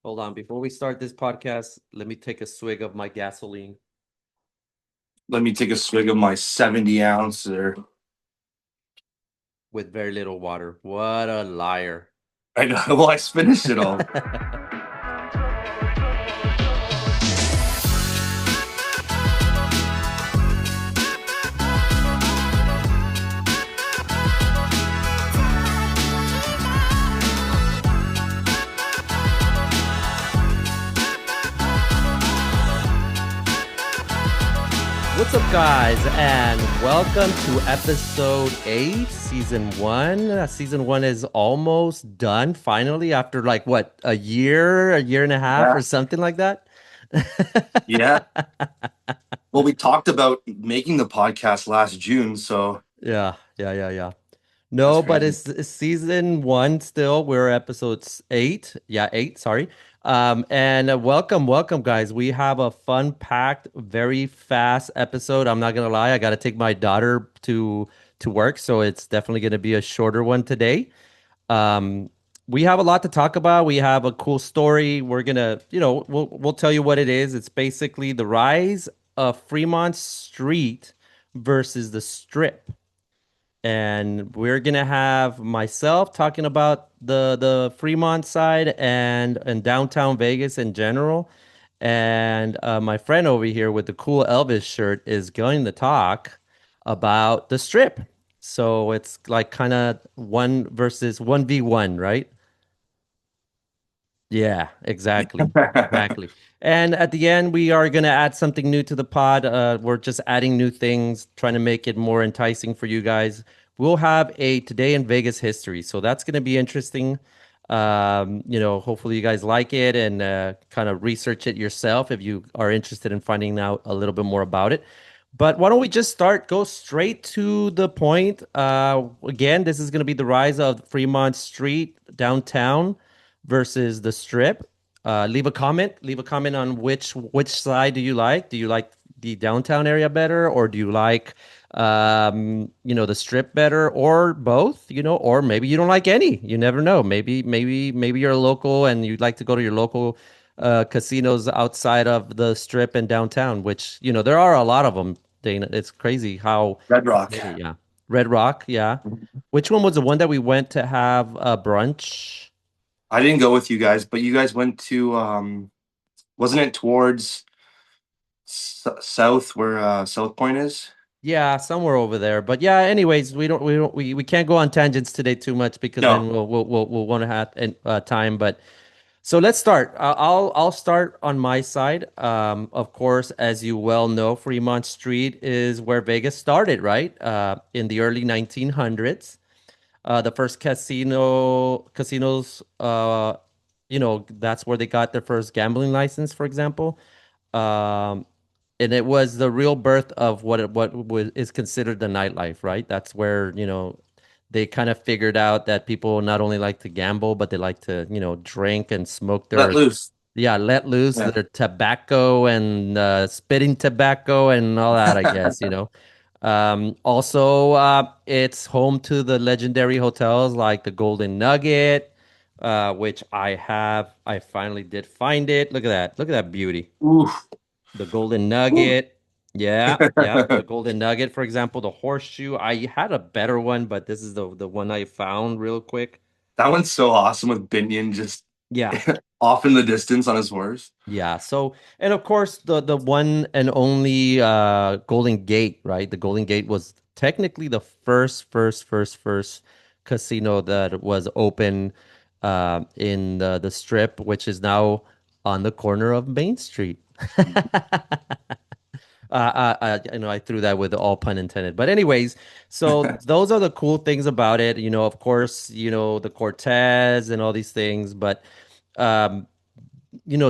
Hold on. Before we start this podcast, let me take a swig of my gasoline Let me take a swig of my 70 ouncer. with very little water. What a liar. I know. Well, I finished it all. What's up, guys? And welcome to episode 8, season 1. Season 1 is almost done finally after like what, a year and a half or Yeah. something like that. Yeah. Well, we talked about making the podcast last June, so Yeah. that's No, but crazy. it's season 1 still. We're episodes 8. Yeah, 8, sorry. And welcome, guys. We have a fun-packed, very fast episode. I'm not gonna lie, I gotta take my daughter to work, so it's definitely gonna be a shorter one today. Um, we have a lot to talk about. We have a cool story. We're gonna, we'll tell you what it is. It's basically the rise of Fremont Street versus the Strip, and we're gonna have myself talking about the Fremont side and downtown Vegas in general, and my friend over here with the cool Elvis shirt is going to talk about the Strip. So it's like kind of one versus 1v1, right? Yeah, exactly. Exactly. And at the end, we are going to add something new to the pod. We're just adding new things, trying to make it more enticing for you guys. We'll have a Today in Vegas history. So that's going to be interesting. Hopefully you guys like it and kind of research it yourself if you are interested in finding out a little bit more about it. But why don't we just go straight to the point? Again, this is going to be the rise of Fremont Street downtown versus the Strip. Leave a comment on which side do you like? Do you like the downtown area better, or do you like the Strip better, or both? Or maybe you don't like any. You never know. Maybe you're a local and you'd like to go to your local casinos outside of the Strip and downtown, which there are a lot of them. Dana, it's crazy Red how Rock. many. Yeah, Red Rock. Yeah, which one was the one that we went to have brunch? I didn't go with you guys, but you guys went to wasn't it towards south where South Point is? Yeah, somewhere over there. But yeah, anyways, we can't go on tangents today too much because then No. we'll want to have time. But so let's start. I'll start on my side. Of course, as you well know, Fremont Street is where Vegas started, right? In the early 1900s. The first casinos, that's where they got their first gambling license, for example. Um, and it was the real birth of is considered the nightlife, right? That's where, they kind of figured out that people not only like to gamble, but they like to, drink and smoke Let their, loose. yeah, let loose Yeah. their tobacco and spitting tobacco and all that, I guess, Also, it's home to the legendary hotels like the Golden Nugget, which I finally did find it. Look at that. Look at that beauty. Oof. The Golden Oof. Nugget. Yeah. The Golden Nugget, for example, the horseshoe. I had a better one, but this is the one I found real quick. That one's so awesome with Binion just Yeah. off in the distance on his horse. Yeah. So, and of course, the one and only Golden Gate, right? The Golden Gate was technically the first casino that was open in the Strip, which is now on the corner of Main Street. I threw that with all pun intended. But anyways, so those are the cool things about it. Of course, the Cortez and all these things, but um,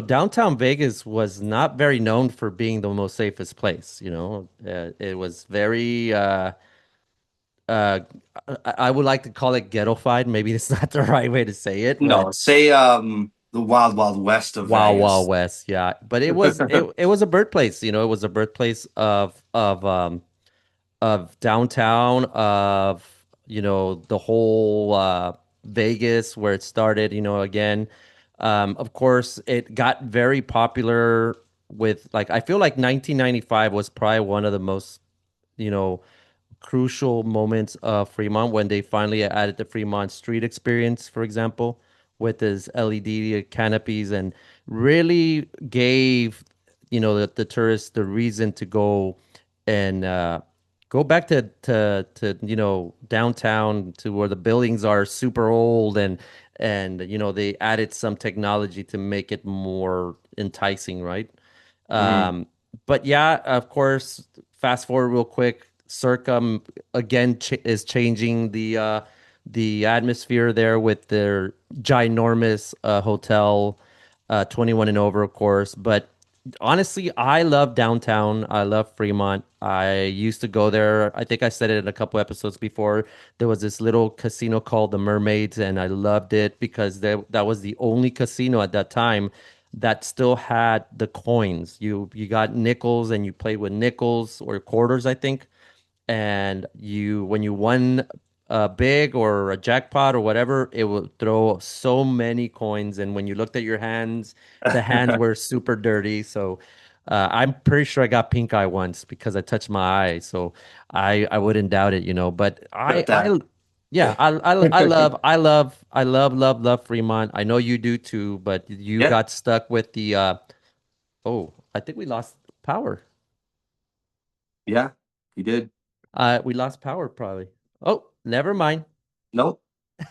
downtown Vegas was not very known for being the most safest place. It was very, uh, I would like to call it ghettofied. Maybe it's not the right way to say it, but No, say the Wild Wild West of Wild Vegas. West, yeah. But it was a birthplace. It was a birthplace of downtown, of the whole Vegas where it started. Again. Of course, it got very popular with like I feel like 1995 was probably one of the most, you know, crucial moments of Fremont when they finally added the Fremont Street experience, for example, with his LED canopies and really gave, the tourists the reason to go and go back to downtown to where the buildings are super old and they added some technology to make it more enticing, right? Mhm. Um, but yeah, of course, fast forward real quick. Circum again is changing the atmosphere there with their ginormous hotel, 21 and over, of course. But honestly, I love downtown. I love Fremont. I used to go there. I think I said it in a couple episodes before. There was this little casino called the Mermaids, and I loved it because that was the only casino at that time that still had the coins. You got nickels and you played with nickels or quarters, I think, and you when you won a big or a jackpot or whatever, it would throw so many coins. And when you looked at your hands, the hands were super dirty. So I'm pretty sure I got pink eye once because I touched my eye. So I wouldn't doubt it, But About I that. yeah, I love Fremont. I know you do too, but you Yeah, got stuck with the oh, I think we lost power. yeah, you did. We lost power probably. Oh, never mind. Nope.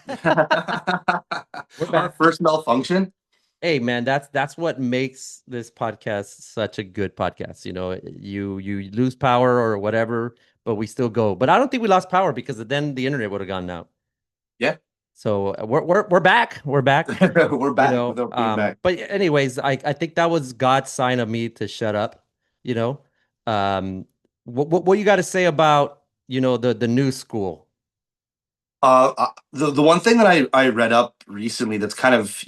We're Our back. first malfunction. Hey man, that's what makes this podcast such a good podcast. You lose power or whatever, but we still go. But I don't think we lost power because then the internet would have gone out. Yeah, So we're back. We're back. we're back without being back. But anyways, I think that was God's sign of me to shut up. You know, what you got to say about the new school? The one thing that I read up recently that's kind of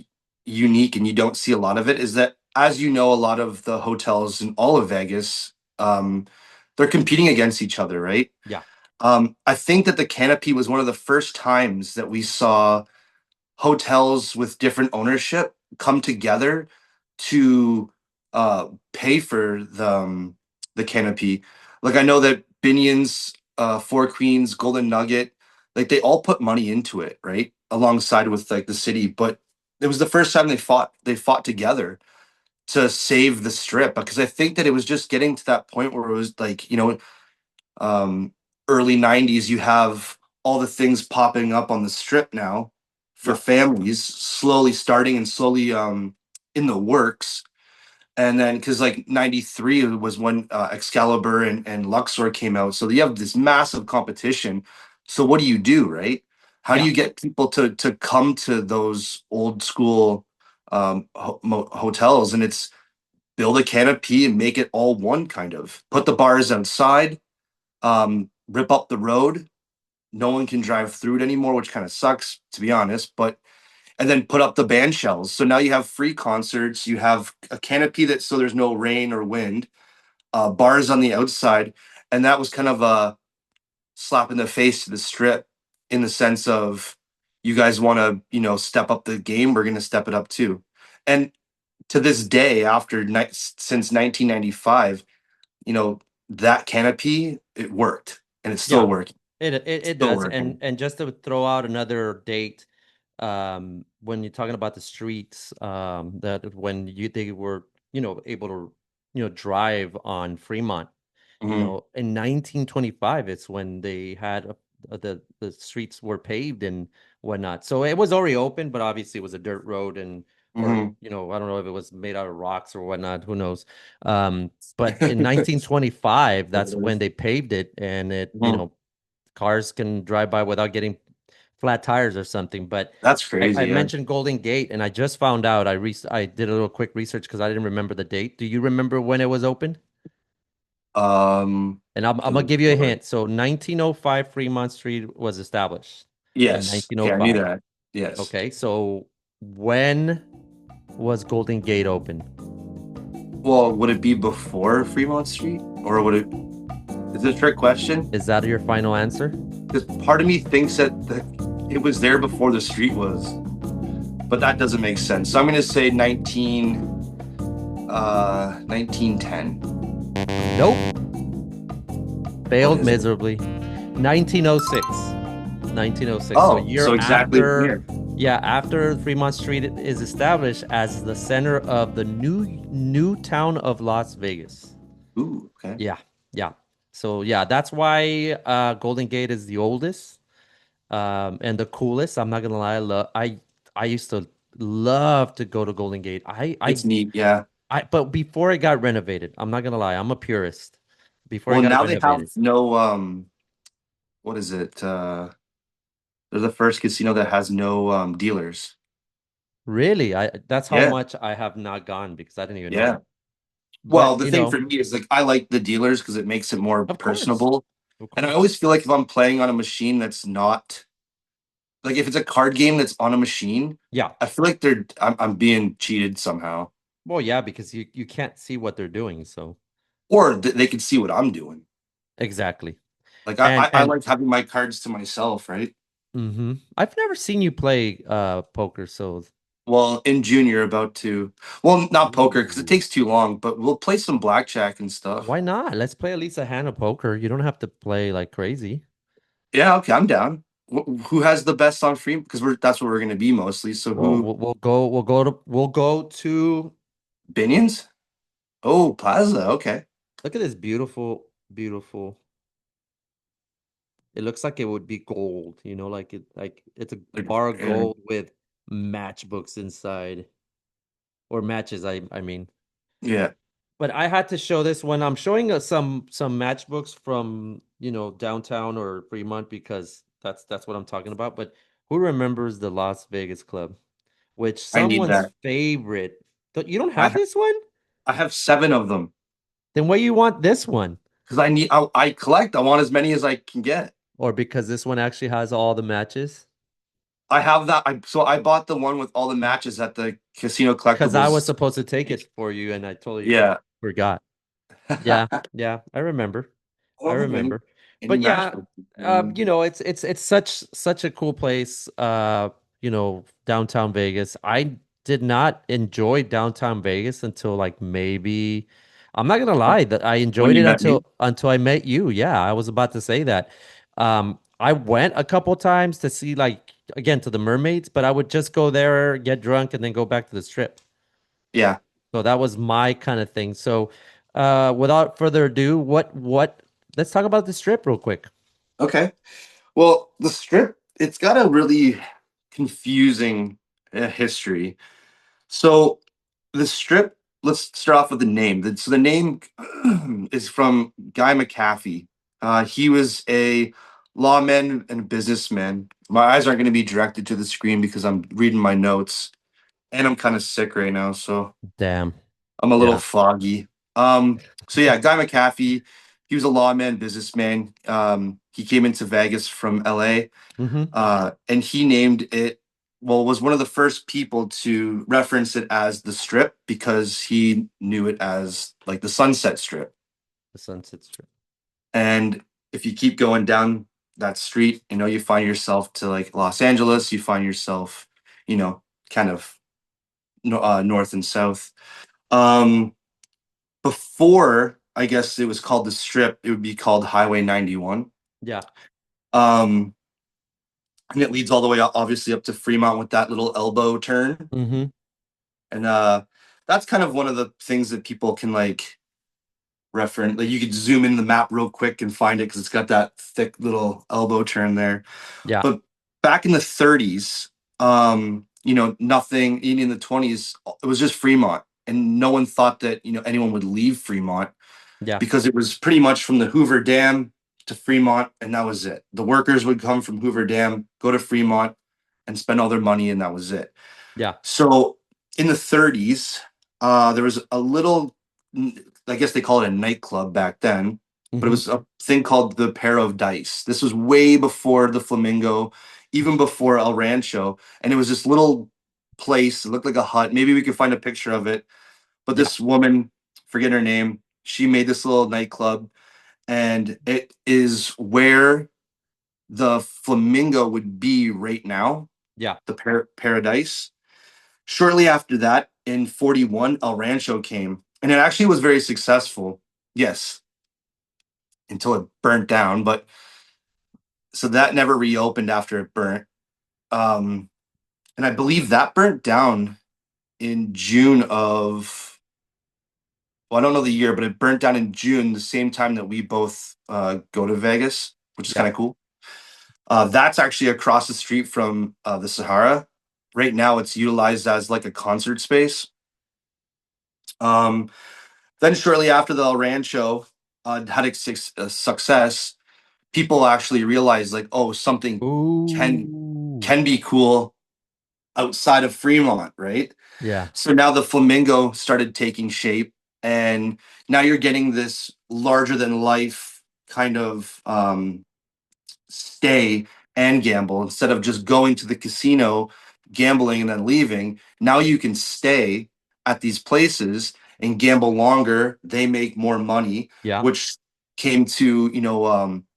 unique and you don't see a lot of it is that, as you know, a lot of the hotels in all of Vegas, they're competing against each other, right? Yeah, I think that the Canopy was one of the first times that we saw hotels with different ownership come together to pay for the Canopy. Like, I know that Binion's, Four Queens, Golden Nugget, like they all put money into it, right? Alongside with like the city, but it was the first time they fought together to save the strip, because I think that it was just getting to that point where it was like, um, early 90s, you have all the things popping up on the strip now for yeah, families, slowly starting and slowly in the works. And then, because like 93 was when Excalibur and Luxor came out. So you have this massive competition. So what do, right? How do yeah. you get people to come to those old school hotels? And it's build a canopy and make it all one, kind of. Put the bars outside, rip up the road. No one can drive through it anymore, which kind of sucks, to be honest. But and then put up the band shells. So now you have free concerts. You have a canopy that so there's no rain or wind. Bars on the outside, and that was kind of a slap in the face to the strip, in the sense of, you guys want to step up the game. We're going to step it up too. And to this day, since 1995, you know that canopy, it worked, and it's still Yeah, working. it It's it still does. working. And just to throw out another date, when you're talking about the streets, that when they were, able to, drive on Fremont, Hmm. in 1925, it's when they had the streets were paved and whatnot. So it was already open, but obviously it was a dirt road and or Hmm. I don't know if it was made out of rocks or whatnot, who knows. But in 1925, that's when they paved it and cars can drive by without getting flat tires or something. But That's I crazy. Yeah. mentioned Golden Gate, and I just found out. I did a little quick research because I didn't remember the date. Do you remember when it was opened? And I'm gonna Oh give you a Lord. hint. So 1905 Fremont Street was established in Yes. Okay, I knew 1905. that. Yes. Okay, so when was Golden Gate open? Well, would it be before Fremont Street, or would it? Is it a trick question? Is that your final answer? Because part of me thinks that it was there before the street was. but that doesn't make sense. So I'm gonna say 1910. Nope. What Failed is it? miserably. 1906. 1906. So a Oh, year so exactly after, here. yeah, after Fremont Street is established as the center of the new town of Las Vegas. Ooh, okay. Yeah, yeah. So yeah, that's why Golden Gate is the oldest and the coolest. I'm not gonna lie, I used to love to go to Golden Gate. It's neat, yeah. But before it got renovated, I'm not gonna lie, I'm a purist. Before it Well, got now they have renovated. no what is it? They're the first casino that has no dealers. Really? That's how Yeah, much I have not gone because I didn't even know yeah. that. Well, But the you thing know, for me is like I like the dealers because it makes it more of course. personable. Of And I course. always feel like if I'm playing on a machine that's not like if it's a card game that's on a machine, Yeah. I feel like I'm being cheated somehow. Well, yeah, because you can't see what they're doing, so Or they can see what I'm doing. exactly. Like And I and like having my cards to myself, right? I've never seen you play poker, so Well, in junior, about to, well, not poker because it ooh. takes too long, but we'll play some blackjack and stuff. Why not? Let's play at least a hand of poker. You don't have to play like crazy. Yeah, okay, I'm down. Who has the best on free? Because that's what we're gonna be mostly. So Well, who? we'll go to Binions? Oh, Plaza. Okay. look at this beautiful. It looks like it would be gold, like it's a Like, bar of gold with matchbooks inside or matches, I mean. yeah, But I had to show this when I'm showing some matchbooks from, downtown or Fremont because that's what I'm talking about. But who remembers the Las Vegas Club, which I need someone's that. favorite. You don't I have have this one? I have seven of them Then why you want this one? because I collect. I want as many as I can get. Or because this one actually has all the matches? I have that. I bought the one with all the matches at the Casino Because I was Collectibles. supposed to take it for you and I totally Yeah. forgot. Yeah, yeah, I remember. I I don't have remember. any But yeah, matchbooks. Mm, it's such a cool place, downtown Vegas. I did not enjoy downtown Vegas until like maybe I'm not gonna lie that I when enjoyed you it met me? until I met you. Yeah, I was about to say that. I went a couple times to see like again to the mermaids, but I would just go there, get drunk, and then go back to the strip. Yeah. So that was my kind of thing. So, without further ado, what? Let's talk about the strip real quick. Okay. Well, the strip, it's got a really confusing history. So the strip, let's start off with the name. So the name is from Guy McAfee. He was a lawman and a businessman. My eyes aren't going to be directed to the screen because I'm reading my notes and I'm kind of sick right now. So Damn. I'm a little Yeah. foggy. So yeah, Guy McAfee, he was a lawman, businessman. He came into Vegas from LA, Mm-hmm. and he named it. Well, was one of the first people to reference it as the Strip because he knew it as like the Sunset Strip. The Sunset Strip. And if you keep going down that street, you find yourself to like Los Angeles. You find yourself, kind of north and south. Um, Before I guess it was called the Strip, it would be called Highway 91. Yeah. Um, and it leads all the way obviously up to Fremont with that little elbow turn. Mm-hmm. And that's kind of one of the things that people can like reference. Like you could zoom in the map real quick and find it because it's got that thick little elbow turn there. Yeah. But back in the 30s, nothing, even in the 20s, it was just Fremont. And no one thought that, anyone would leave Fremont Yeah. because it was pretty much from the Hoover Dam to Fremont, and that was it. The workers would come from Hoover Dam, go to Fremont, and spend all their money, and that was it. Yeah. So in the 30s, there was a little, I guess they call it a nightclub back then, but it Mm-hmm. was a thing called the Pair of Dice. This was way before the Flamingo, even before El Rancho, and it was this little place. It looked like a hut. Maybe we could find a picture of it. But Yeah. this woman, forget her name, she made this little nightclub, and it is where the Flamingo would be right now, Yeah. the Paradise. Shortly after that, in 41, El Rancho came, and it actually was very successful. Yes, until it burnt down. But so that never reopened after it burnt. Um, and I believe that burnt down in June of, well, I don't know the year, but it burnt down in June, the same time that we both go to Vegas, which is Yeah. kind of cool. That's actually across the street from the Sahara. Right now, it's utilized as like a concert space. Um, then shortly after the El Rancho had a success, people actually realized like, oh, something can Ooh. can be cool outside of Fremont, right? Yeah. So now the flamingo started taking shape, and now you're getting this larger than life kind of stay and gamble instead of just going to the casino, gambling, and then leaving. Now you can stay at these places and gamble longer. They make more money, Yeah. which came to,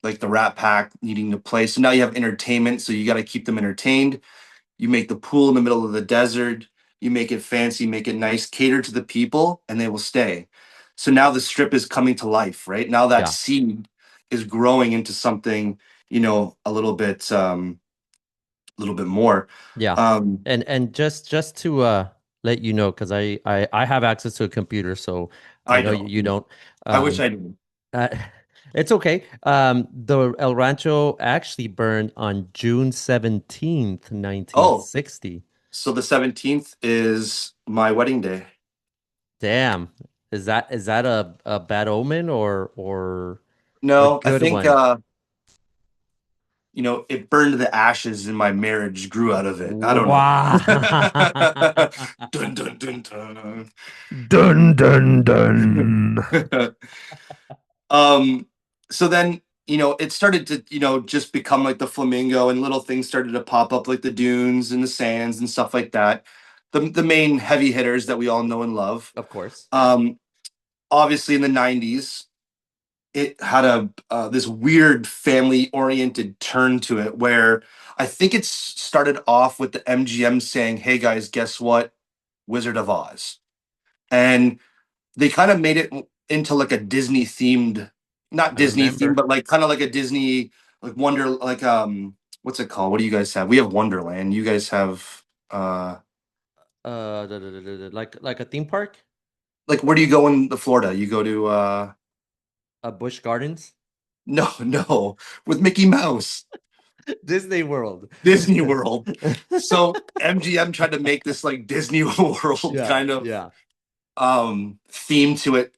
like the Rat Pack needing to play. So now you have entertainment. So you got to keep them entertained. You make the pool in the middle of the desert. You make it fancy, make it nice, cater to the people, and they will stay. So now the strip is coming to life, right? Now that Yeah. seed is growing into something, a little bit more. Yeah. Um, And just to let you know, because I have access to a computer, so I I know you, don't. you don't. I wish Um I did. uh, it's okay. The El Rancho actually burned on June 17th, Oh, 1960. so the 17th is my wedding day. Damn. Is that a bad omen or a No, I good think one? it burned the ashes in my marriage grew out of it. I don't know. Wow. Dun dun dun dun. Dun dun dun. Um, so then, it started to, just become like the flamingo, and little things started to pop up like the dunes and the sands and stuff like that. The main heavy hitters that we all know and love. Of course. Um, Obviously in the 90s, it had a this weird family oriented turn to it where I think it started off with the MGM saying, "Hey guys, guess what? Wizard of Oz." And they kind of made it into like a Disney themed, not I Disney themed, remember. but like kind of like a Disney like wonder like what's it called? What do you guys have? We have Wonderland. You guys have Like a theme park, like where do you go in the Florida? You go to a Busch Gardens, no, no, with Mickey Mouse. Disney World. Disney World. So MGM tried to make this like Disney World Yeah, kind of yeah, theme to it,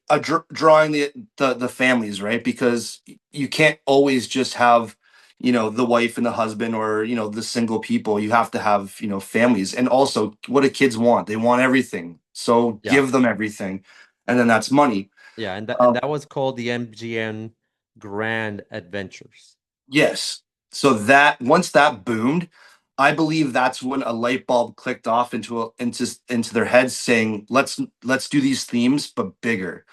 drawing the families, right? Because you can't always just have the wife and the husband, or the single people. You have to have families. And also, what do kids want? They want everything, so yeah, give them everything, and then that's money. yeah, and that and um, that was called the MGM Grand Adventures. yes. So that once that boomed, I believe that's when a light bulb clicked off into their heads, saying let's do these themes but bigger.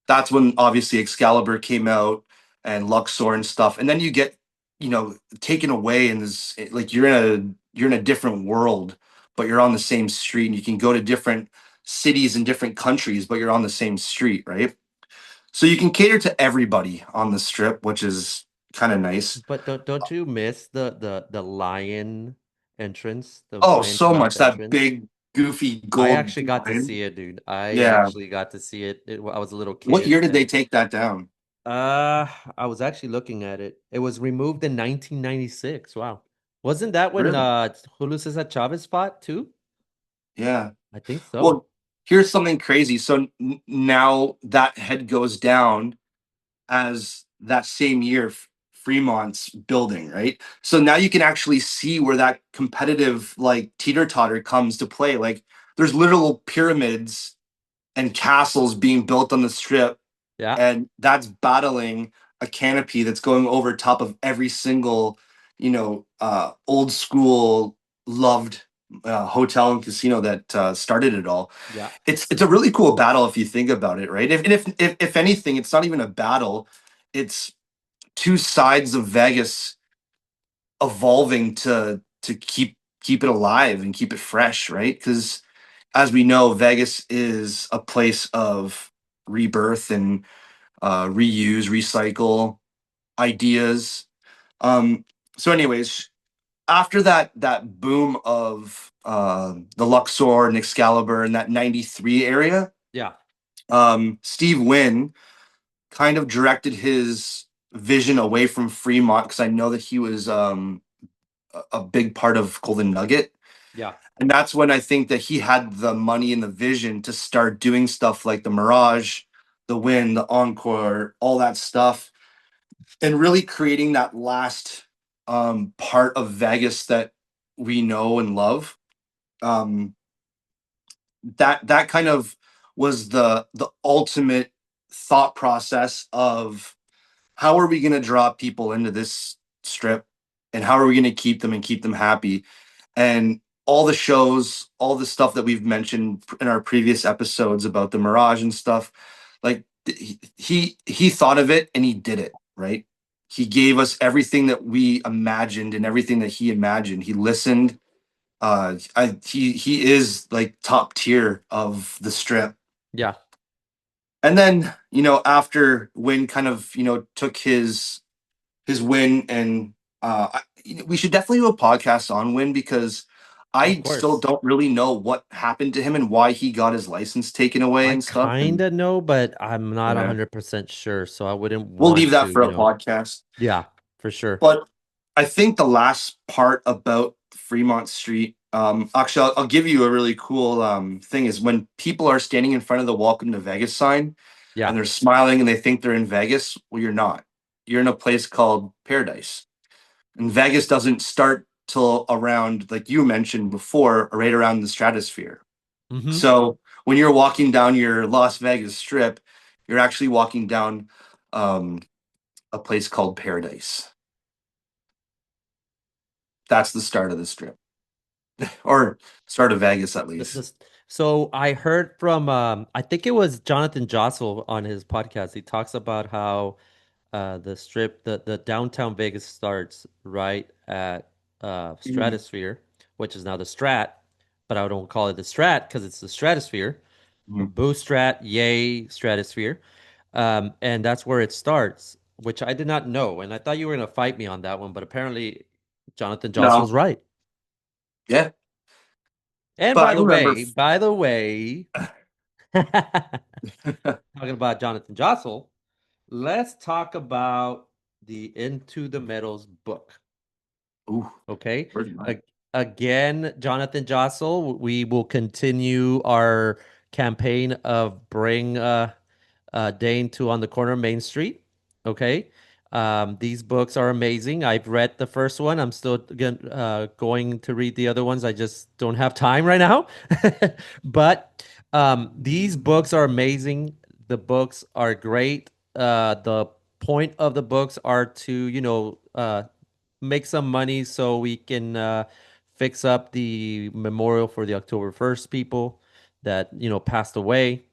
That's when obviously Excalibur came out and Luxor and stuff. And then you get, taken away, and this like you're in a different world, but you're on the same street, and you can go to different cities and different countries, but you're on the same street, right? So you can cater to everybody on the strip, which is kind of nice. But don't you miss the lion entrance, the Oh, lion's so mouth much that entrance? big goofy I gold actually got to lion. see it, dude. I Yeah. actually got to see it. I was a little What kid, year did they and take that down? I was actually looking at it. It was removed in 1996. Wow. Wasn't that when Really? Julio Cesar Chavez fought too? Yeah. I think so. Well, here's something crazy. So now that head goes down as that same year Fremont's building, right? So now you can actually see where that competitive like teeter-totter comes to play. Like there's literal pyramids and castles being built on the strip, Yeah. and that's battling a canopy that's going over top of every single, old school loved hotel and casino that started it all. Yeah. It's a really cool battle if you think about it, right? If anything, it's not even a battle. It's two sides of Vegas evolving to keep it alive and keep it fresh, right? Because as we know, Vegas is a place of rebirth and reuse, recycle ideas. Um, so, anyways, after that boom of the Luxor and Excalibur in that '93 area, Yeah. Steve Wynn kind of directed his vision away from Fremont because I know that he was a big part of Golden Nugget. Yeah. And that's when I think that he had the money and the vision to start doing stuff like the Mirage, the Win, the Encore, all that stuff, and really creating that last part of Vegas that we know and love. Um, that kind of was the ultimate thought process of how are we going to draw people into this strip, and how are we going to keep them and keep them happy. And all the shows, all the stuff that we've mentioned in our previous episodes about the Mirage and stuff, like he thought of it and he did it, right? He gave us everything that we imagined and everything that he imagined. He listened. He is like top tier of the strip. Yeah. And then, after Win kind of, took his win, and we should definitely do a podcast on Win because Of I still course. don't really know what happened to him and why he got his license taken away I and stuff. And kind of know, but I'm not yeah, 100% sure. So I wouldn't we'll leave want that to, for a podcast. yeah, for sure. But I think the last part about Fremont Street, actually, I'll give you a really cool thing is when people are standing in front of the Welcome to Vegas sign Yeah. and they're smiling and they think they're in Vegas. Well, you're not. You're in a place called Paradise. And Vegas doesn't start till around, like you mentioned before, right around the stratosphere. Mm-hmm. So when you're walking down your Las Vegas strip, you're actually walking down um, a place called Paradise. That's the start of the strip, or start of Vegas at least. So I heard from I think it was Jonathan Jossel on his podcast. He talks about how the strip, the downtown Vegas starts right at Mhm. Stratosphere, which is now the Strat, but I don't call it the Strat because it's the Stratosphere. Mhm. Boo Strat, yay Stratosphere. And that's where it starts, which I did not know. And I thought you were gonna fight me on that one, but apparently Jonathan Jossel's No, right. yeah, And but I remember. by the way, talking about Jonathan Jossel, let's talk about the Into the Meadows book. Ooh, Okay. where's mine? A- Again, Jonathan Jossel, we will continue our campaign of bring Dane to On the Corner of Main Street. Okay. These books are amazing. I've read the first one. I'm still going to read the other ones. I just don't have time right now. But these books are amazing. The books are great. The point of the books are to, make some money so we can fix up the memorial for the October 1st people that, passed away,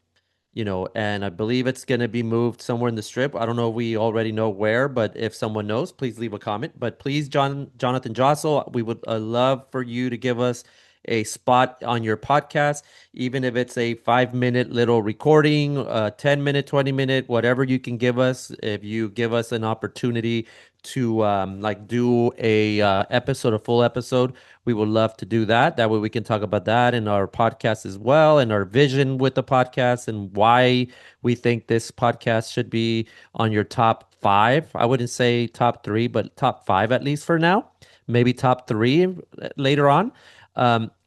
and I believe it's going to be moved somewhere in the strip. I don't know if we already know where, but if someone knows, please leave a comment. But please, Jonathan Jossel, we would love for you to give us a spot on your podcast, even if it's a 5 minute little recording, 10 minute, 20 minute, whatever you can give us. If you give us an opportunity to like do a episode, a full episode, we would love to do that. That way we can talk about that in our podcast as well, and our vision with the podcast and why we think this podcast should be on your top five. I wouldn't say top three, but top five at least for now. Maybe top three later on.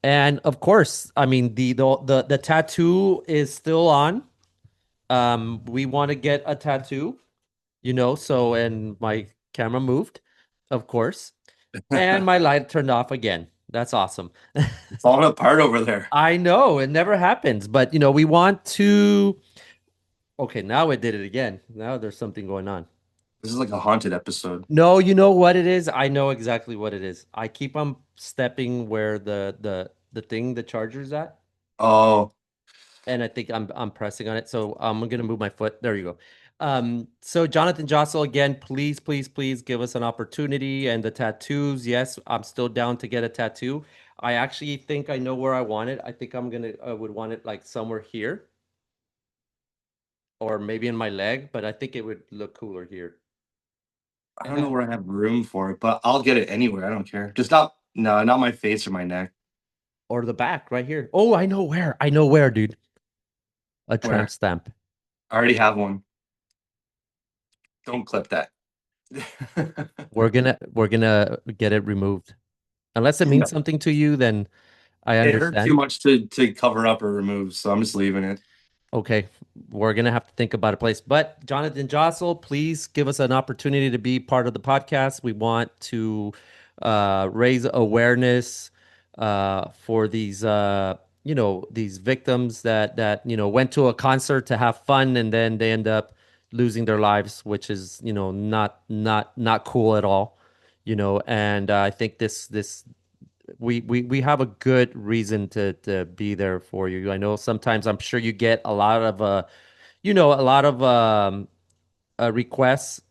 And of course, I mean the tattoo is still on. We want to get a tattoo, so and my camera moved, of course. And my light turned off again. That's awesome. Falling apart over there. I know it never happens, but we want to. Okay, now it did it again. Now there's something going on. This is like a haunted episode. No, you know what it is? I know exactly what it is. I keep on stepping where the charger's at, Oh, and I think I'm pressing on it. So I'm gonna move my foot. There you go. So Jonathan Jossel, again, please give us an opportunity. And the tattoos, yes, I'm still down to get a tattoo. I actually think I know where I want it. I think I would want it like somewhere here or maybe in my leg, but I think it would look cooler here. I don't know And where I have room for it, but I'll get it anywhere. I don't care. Just not no, not my face or my neck. or the back right here. Oh, I know where. I know where, dude. A tramp Where? stamp. I already have one. Don't clip that. We're gonna get it removed. Unless it means something to you, then I It hurt too understand. much to cover up or remove, so I'm just leaving it. Okay, we're gonna have to think about a place. But Jonathan Jossel, please give us an opportunity to be part of the podcast. We want to raise awareness for these these victims that went to a concert to have fun and then they end up losing their lives, which is not cool at all. And I think this we have a good reason to be there for you. I know sometimes I'm sure you get a lot of a lot of requests,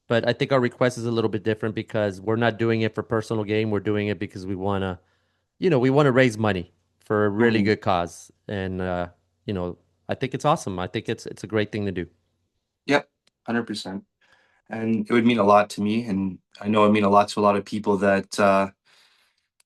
but I think our request is a little bit different because we're not doing it for personal gain. We're doing it because we want to raise money for a really Mhm. good cause. And you know, I think it's awesome. I think it's a great thing to do. Yep, 100%. And it would mean a lot to me, and I know it mean a lot to a lot of people that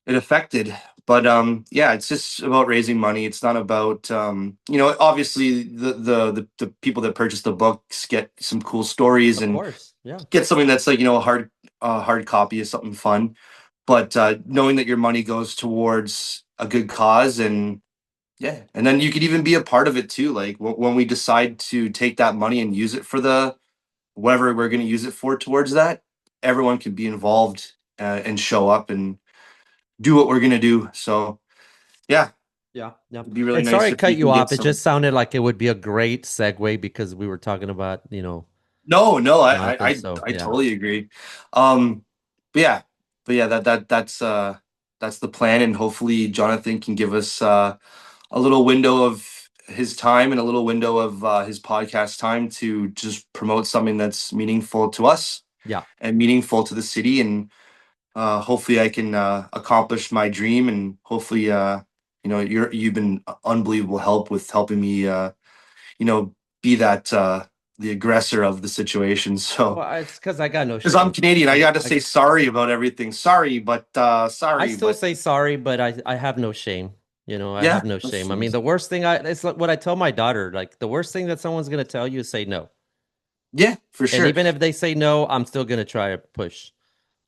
it affected. But yeah, it's just about raising money. It's not about obviously the people that purchase the books get some cool stories Of and course. Yeah. get something that's like a hard copy of something fun. But knowing that your money goes towards a good cause, and yeah, and then you could even be a part of it too. Like when we decide to take that money and use it for the whatever we're going to use it for towards that, everyone can be involved and show up and do what we're going to do. So yeah, Yeah, yeah. it'd be really And sorry nice to if we cut can you get off. It some. just sounded like it would be a great segue because we were talking about, No, no, Jonathan. So I yeah. totally agree. Um, but yeah, that's the plan, and hopefully Jonathan can give us a little window of his time and a little window of his podcast time to just promote something that's meaningful to us Yeah. and meaningful to the city, and hopefully I can accomplish my dream, and hopefully you've been unbelievable help with helping me you know be that the aggressor of the situation. So Well, it's because I got no because I'm shame. Canadian, I got to I say sorry about everything. Sorry, but I sorry, still but say sorry, but I have no shame. I yeah, have no that's shame. I mean, the worst thing it's like what I tell my daughter, like the worst thing that someone's gonna tell you is say no. yeah, for And sure. even if they say no, I'm still gonna try to push.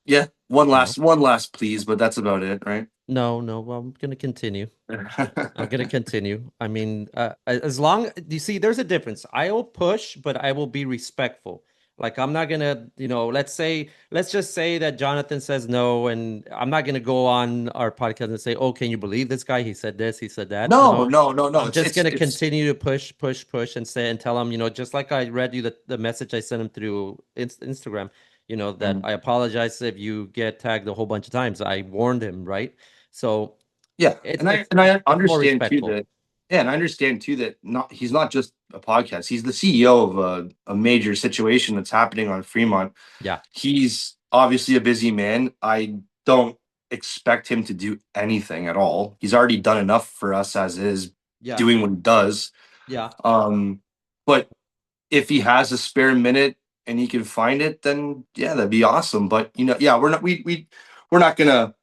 Yeah, You know? one last please, but that's about it, right? No, no, well, I'm gonna continue. I'm gonna continue. I mean, as long you see, there's a difference. I will push, but I will be respectful. Like I'm not gonna, let's just say that Jonathan says no, and I'm not gonna go on our podcast and say, "Oh, can you believe this guy? He said this, he said that." No, No, no, no, no. I'm It's just it's gonna it's continue to push, push, push, and say and tell him, just like I read you the message I sent him through Instagram, that Mhm. I apologize if you get tagged a whole bunch of times. I warned him, right? So Yeah, it's and I it's and it's I it's more understand too respectful. that yeah, and I understand too that not he's not just a podcast. He's the CEO of a major situation that's happening on Fremont. Yeah. He's obviously a busy man. I don't expect him to do anything at all. He's already done enough for us as is, Yeah. doing what he does. Yeah. But if he has a spare minute and he can find it, then yeah, that'd be awesome. But yeah, we're not gonna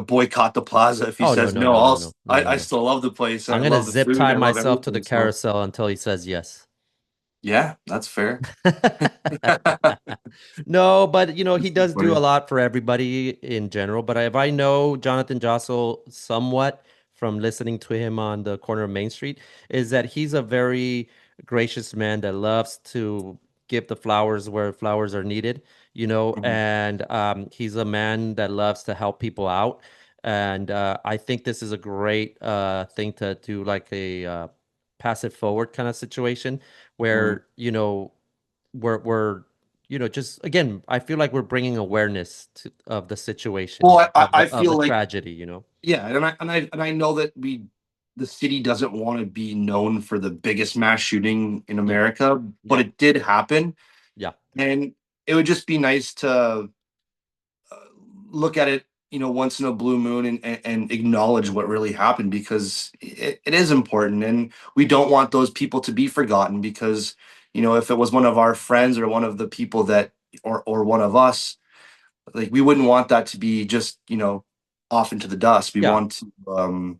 boycott the plaza if he Oh no, says no, no. no, no, no, no, no, I no. still love the place and I I'm gonna love the zip food. tie I love myself to the everything. So carousel until he says yes. yeah, that's fair. No, but he That's too does do a funny. lot for everybody in general. But if I know Jonathan Jossel somewhat from listening to him on the corner of Main Street, is that he's a very gracious man that loves to give the flowers where flowers are needed, Mhm. and he's a man that loves to help people out. And I think this is a great thing to do, like a pass it forward kind of situation Mhm. where, we're just again I feel like we're bringing awareness of the situation Well, of the I of the feel like tragedy. yeah, and I know that the city doesn't want to be known for the biggest mass shooting in Yeah, America, but yeah, it did happen, yeah, and it would just be nice to uh, look at it, once in a blue moon and acknowledge what really happened, because it is important, and we don't want those people to be forgotten, because if it was one of our friends or one of the people that, or one of us, like, we wouldn't want that to be just off into the dust. We Yeah. want to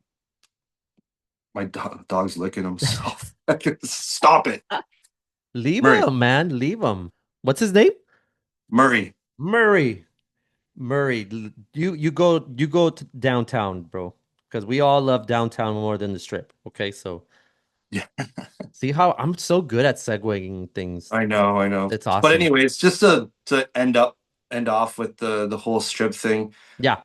my dog's licking himself. Stop it. Leave Murray. him, man. Leave him. What's his name? Murray. Murray. Murray. You go to downtown, bro. Because we all love downtown more than the strip. Okay, so Yeah, see how I'm so good at segueing things. I know. It's But awesome. anyways, just to end off with the whole strip thing. Yeah,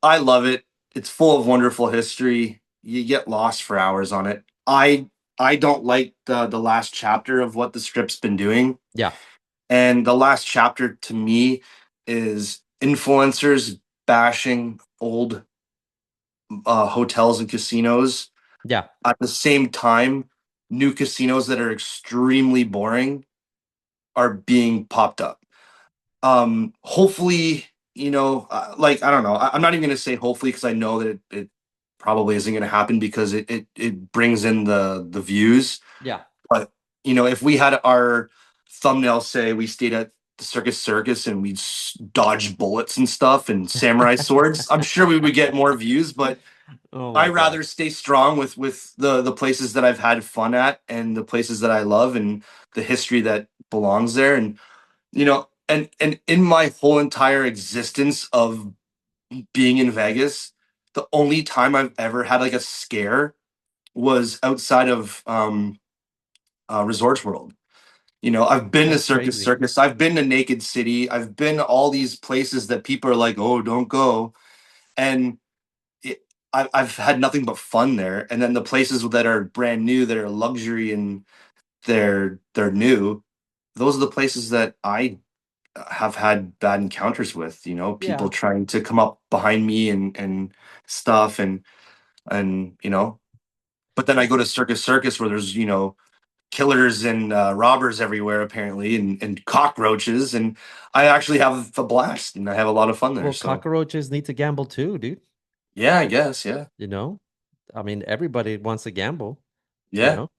I love it. It's full of wonderful history. You get lost for hours on it. I don't like the last chapter of what the strip's been doing. yeah, And the last chapter to me is influencers bashing old hotels and casinos. yeah. At the same time, new casinos that are extremely boring are being popped up. Hopefully, like, I don't know. I'm not even going to say hopefully, because I know that it probably isn't going to happen, because it brings in the views. Yeah. But if we had our thumbnail say we stayed at the Circus and we dodged bullets and stuff and samurai swords, I'm sure we would get more views. But Oh I my God. rather stay strong with the places that I've had fun at, and the places that I love, and the history that belongs there. And and in my whole entire existence of being in Vegas, the only time I've ever had like a scare was outside of Resorts World. I've been to That's crazy. Circus, I've been to Naked City, I've been to all these places that people are like, oh, don't go. And it, I've had nothing but fun there. And then the places that are brand new, that are luxury, and they're new, those are the places that I have had bad encounters with, people Yeah. trying to come up behind me and stuff, and but then I Well, go to Circus where there's killers and robbers everywhere, apparently, and cockroaches, and I actually have a blast, and I have a lot of fun there. well, So cockroaches need to gamble too, dude. yeah, I guess, yeah, You know? I mean, everybody wants to gamble, you yeah. know?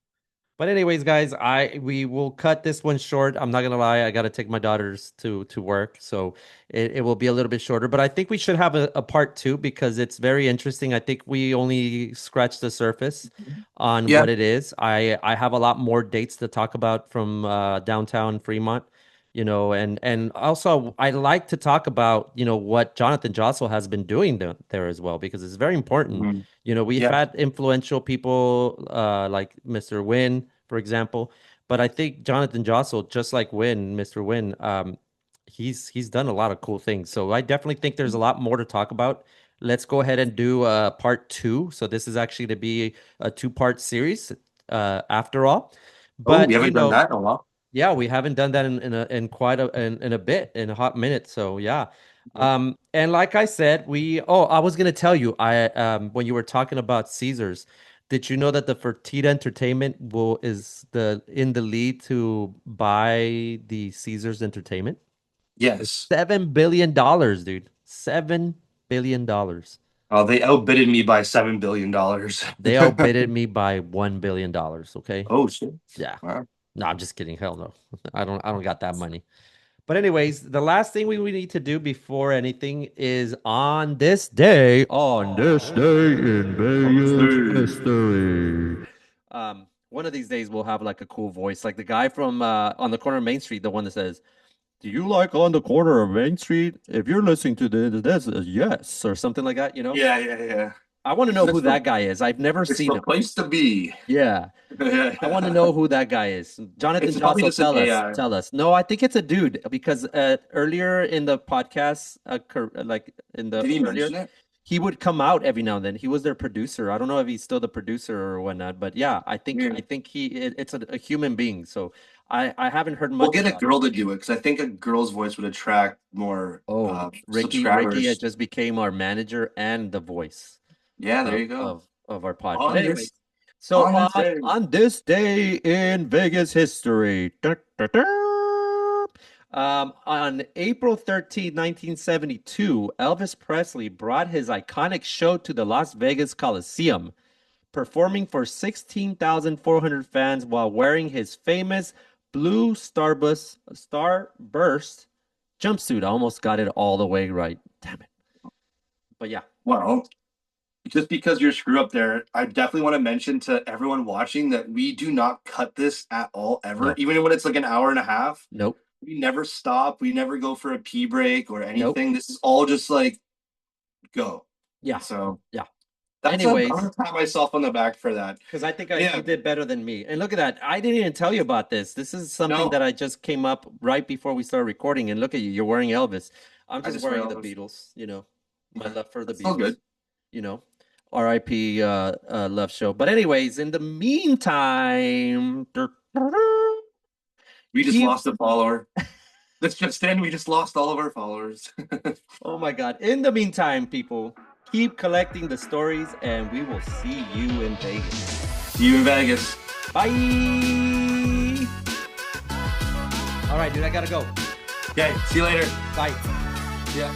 But anyways, guys, I we will cut this one short. I'm not gonna lie, I gotta take my daughters to work, so it will be a little bit shorter. But I think we should have a part two because it's very interesting. I think we only scratched the surface on Yeah. what it is. I have a lot more dates to talk about from downtown Fremont, and also I like to talk about what Jonathan Jostle has been doing there as well because it's very important. Mhm. We've Yeah. had influential people like Mr. Wynn, for example, but I think Jonathan Jostle, just like Mr. Wynn, he's done a lot of cool things. So I definitely think there's a lot more to talk about. Let's go ahead and do part two. So this is actually to be a two-part series, after all. Oh, But we haven't done that in a while. yeah, we haven't done that in quite in a bit, in a hot minute. So yeah. Yeah. And like I said, I was gonna tell you, when you were talking about Caesars, did you know that the Fertitta Entertainment is the in the lead to buy the Caesars Entertainment? Yes. $7 billion, dude. $7 billion. They outbidded me by $7 billion. They outbidded me by $1 billion. Okay. Oh shit! Yeah. Wow. No, I'm just kidding. Hell no. I don't got that money. But anyways, the last thing we need to do before anything is on this day in Vegas history. One of these days we'll have like a cool voice, like the guy from on the corner of Main Street, the one that says, "Do you like on the corner of Main Street? If you're listening to this, yes," or something like that. Yeah, yeah, yeah. I want to know who It's the that guy is. I've never it's seen the him. place to be. Yeah. I want to know who that guy is. Jonathan It's probably Jossel, just an tell us. AI. Tell us. No, I think it's a dude because earlier in the podcast, like in the Did he earlier, mention it? he would come out every now and then. He was their producer. I don't know if he's still the producer or whatnot, but yeah, I think Yeah. I think it's a human being. So I haven't heard We'll much get a about him. girl to do it, because I think a girl's voice would attract more Oh, Ricky subscribers. had just became our manager and the voice Yeah, there of you go. our pod. But On anyways, this so on this day. on this day in Vegas history, On April 13, 1972, Elvis Presley brought his iconic show to the Las Vegas Coliseum, performing for 16,400 fans while wearing his famous blue Starburst jumpsuit. I almost got it all the way right. Damn it. But yeah. Well, just because you're screw up there, I definitely want to mention to everyone watching that we do not cut this at all ever, No. even when it's like an hour and a half. Nope. We never stop. We never go for a pee break or anything. Nope. This is all just like go. Yeah. So Yeah. I'm Anyways, gonna pat myself on the back for that. because I think Yeah. you did better than me. And look at that. I didn't even tell you about this. This is something No. that I just came up right before we started recording. And look at you. You're wearing Elvis. I'm I just just wear wearing the Elvis. Beatles, you know, my love for the That's all Beatles. good. You know, RIP Love Show. But anyways, in the meantime, We just keep lost a follower. That's just in. We just lost all of our followers. oh my God. In the meantime, people, keep collecting the stories and we will see you in Vegas. See you in Vegas. Bye. All right, dude, I gotta go. Okay, see you later. Bye. Yeah.